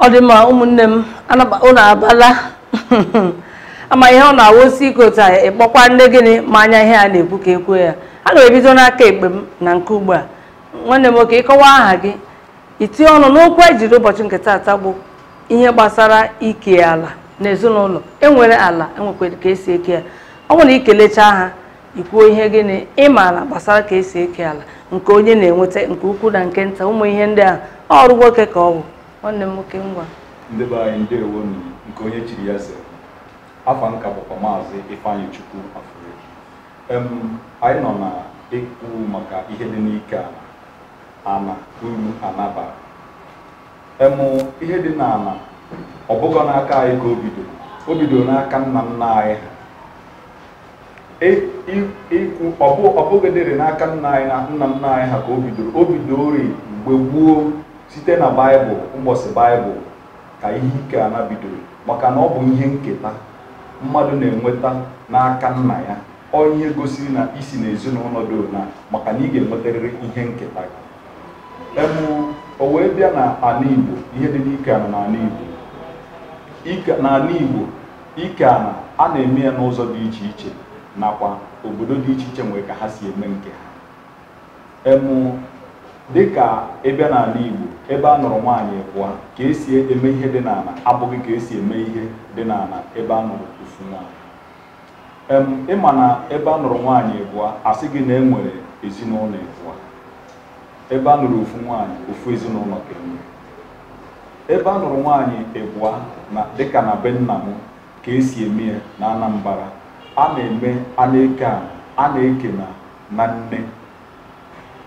Odima umunnem una abala ama ihe ọ na-awosi ikota ekpokwa nne gịnị ma anya ihe a na-ekwu ka ekwu ya a ga-ebido n'aka ekpe m na nke ugbu a nwanne m oke ịkọwa aha gị itinye ọnụ n'okwu ejiri ụbọchị nke taata bụ ihe gbasara ike ala n'ezinụlọ enwere ala enwekwara ka esi eke ya ọ bụrụ na ikelecha ha ikwuo ihe gịnị ịmaala gbasara ka esi eke ala nke onye na-enweta nke ukwu na nke nta ụmụ ihe ndị a ọrụ nwoke ka ọ bụ nwanne m nwoke ngwa ndị be anyị ndewo nke onye chiri ya sị afa nka bụkwa maazị Ifeanyị Chukwu Afure anyị nọ na ikwu maka ihe dị n'ike ana uru anaba ihe dị n'ala ọ bụghị n'aka anyị ka o bidoro n'aka nna nna anyị ha ọ bụghị dịrị n'aka nna anyị na nna nna anyị ha ka o bidoro mgbe gboo site na Baịbụl ụbọchị Baịbụl ka ihe ike ana bidoro maka na ọ bụ ihe nketa mmadụ na-enweta n'aka nna ya ọ ihe gosiri na isi n'ezinụlọ dị na maka na ị ga-enwetarịrị ihe nketa o wee bịa na ala Igbo ihe dị n'ike ana n'ala Igbo n'ala Igbo ike ana a na-eme ya n'ụzọ dị iche iche nakwa obodo dị iche iche nwere ka ha si eme nke ha dịka ebe n'ala Igbo ebe a nụrụ nwaanyị abụọ ka esi eme ihe dị n'ala abụghị ka esi eme ihe dị n'ala ebe a nụrụ ofu nwaanyị ịma na ebe a nụrụ nwaanyị abụọ asị gị na enwere ezinụlọ abụọ ebe a nụrụ ofu nwaanyị ofu ezinụlọ ka enwere ebe a nụrụ nwaanyị abụọ na dịka na be nna m ka esi eme ya na Anambra a na-eme a na-eke na nne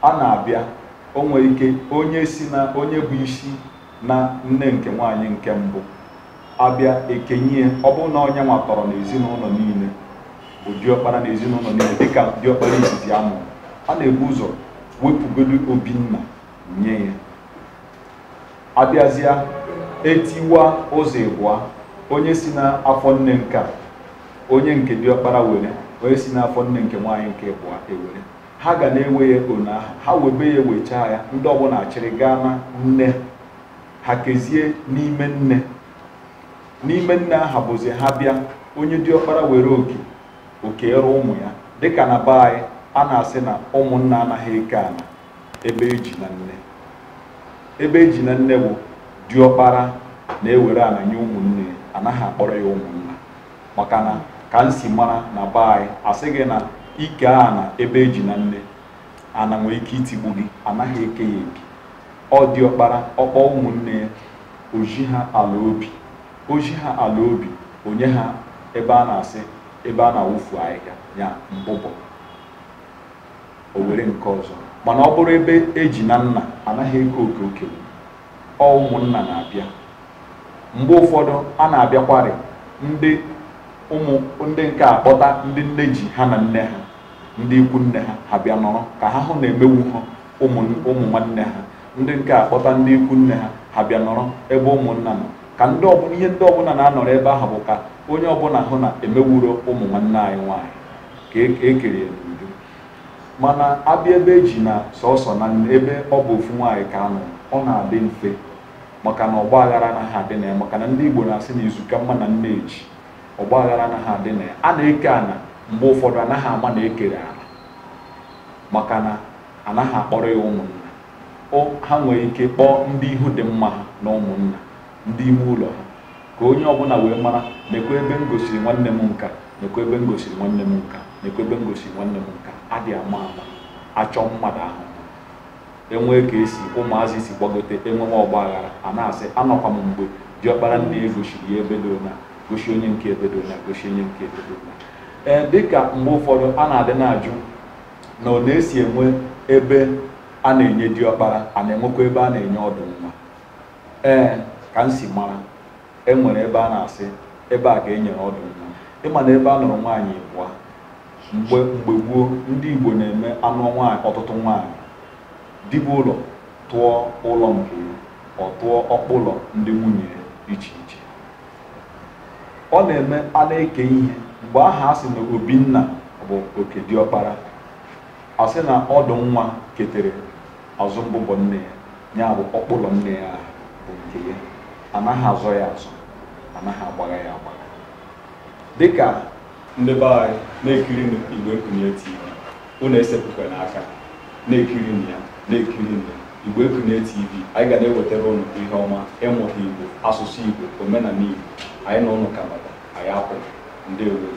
a na-abịa o nwere ike onye bụ isi na nne nke nwaanyị nke mbụ abịa ekenye ọ bụrụ na onye nwatọrọ n'ezinụlọ niile bụ diọkpara n'ezinụlọ niile dịka diọkpara izizi amụ a na-ebu ụzọ wepụgodu Obinna nye ya abịazịa etiwa ụzọ ịbụa onye si n'afọ nne nke onye nke diọkpara were onye si n'afọ nne nke nwaanyị nke ịbụa ewere ha ga na-ewe ya ona ha webe ya wechaa ya ndị ọbụla achịrị gaa na nne ha kezie n'ime nne aha bụzi ha bịa onye diọkpara were oke ere ụmụ ya dịka na be anyị a na-asị na ụmụnna anaghị eke ana ebe eji na nne bụ diọkpara na-ewere ana nye ụmụnne anaghị akpọrọ ya ụmụnna maka na ka nsi mara na be anyị asị gị na ike ana ebe eji na nne ana nwere ike itigbu gị anaghị eke ya eke ọ diọkpara ọkpọ ụmụnne ya oji ha ala obi onye ha ebe a na-asị ebe a na-awụfu ahịhịa ya mbụbọ o were nke ọzọ mana ọ bụrụ ebe eji na nna anaghị eke oke okenye ọ ụmụnna na-abịa mgbe ụfọdụ a na-abịakwarị ndị nke akpọta ndị nne ji ha na nne ha ndị ikwu nne ha bịa nọrọ ka ha hụ na-emewu ha ụmụ nwanne ha ndị nke akpọta ndị ikwu nne ha bịa nọrọ ebe ụmụnna nọ ka ihe ndị ọbụla na-anọrọ ebe ahụ bụ ka onye ọbụla hụ na emewuro ụmụ nwanne anyị nwaanyị ka ekere ya n'udo mana abịa ebe eji na sọsọ na ebe ọ bụ ofu nwaanyị ka anọ ọ na-adị mfe maka na ọgba aghara anaghị adị na ya maka na ndị Igbo na-asị na izuka mma na nne eji ọgba aghara anaghị adị na ya a na-eke ana mgbe ụfọdụ anaghị ama na ekere ala maka na anaghị akpọrọ ya ụmụnna ha nwere ike kpọọ ndị ihu dị mma ha na ụmụnna ndị ime ụlọ ha ka onye ọbụla wee mara nekwa ebe m gosiri nwanne m nka nekwa ebe m gosiri nwanne m nka nekwa ebe m gosiri nwanne m nka adị ama achọ mmadụ ahụ enwee ka esi ụmụazị si gbagote enwewe ọgba aghara a na-asị anọkwa m mgbe diọkpara nne ya gosiri ya ebe dona gosi onye nke ebe dona gosi onye nke ebe dona dịka mgbe ụfọdụ a na-adị na-ajụ na ọ na-esi enwe ebe a na-enye diọkpara a na-enwekwa ebe a na-enye ọdụ nwa ka m si mara enwere ebe a na-asị ebe a ga-enyere ọdụ nwa ịma na ebe a nụrụ nwaanyị abụọ mgbe gboo ndị Igbo na-eme anụ nwaanyị ọtụtụ nwaanyị dibụ ụlọ tụọ ụlọ nke ọ tụọ ọkpụlọ ndị nwunye iche iche ọ na-eme a na-eke ihe mgbe aha a sị na Obinna bụ oke diọkpara a sị na ọdụ nwa ketere azụ mbụbọ nne ya ya bụ ọkpụlọ nne ya bụ nke ya anaghị azọ ya azọ, anaghị agbaga ya agbaga. Dịka ndị be anyị na-ekiri Igbo Ekunye TV, unu esepụkwa n'aka na-ekiri ya na-ekiri Igbo Ekunye TV. Anyị ga na-ewetara unu ihe ọma, ịmụta Igbo, asụsụ Igbo, omenala Igbo. Anyị na unu Kanada, anyị akwụ. Ndewo.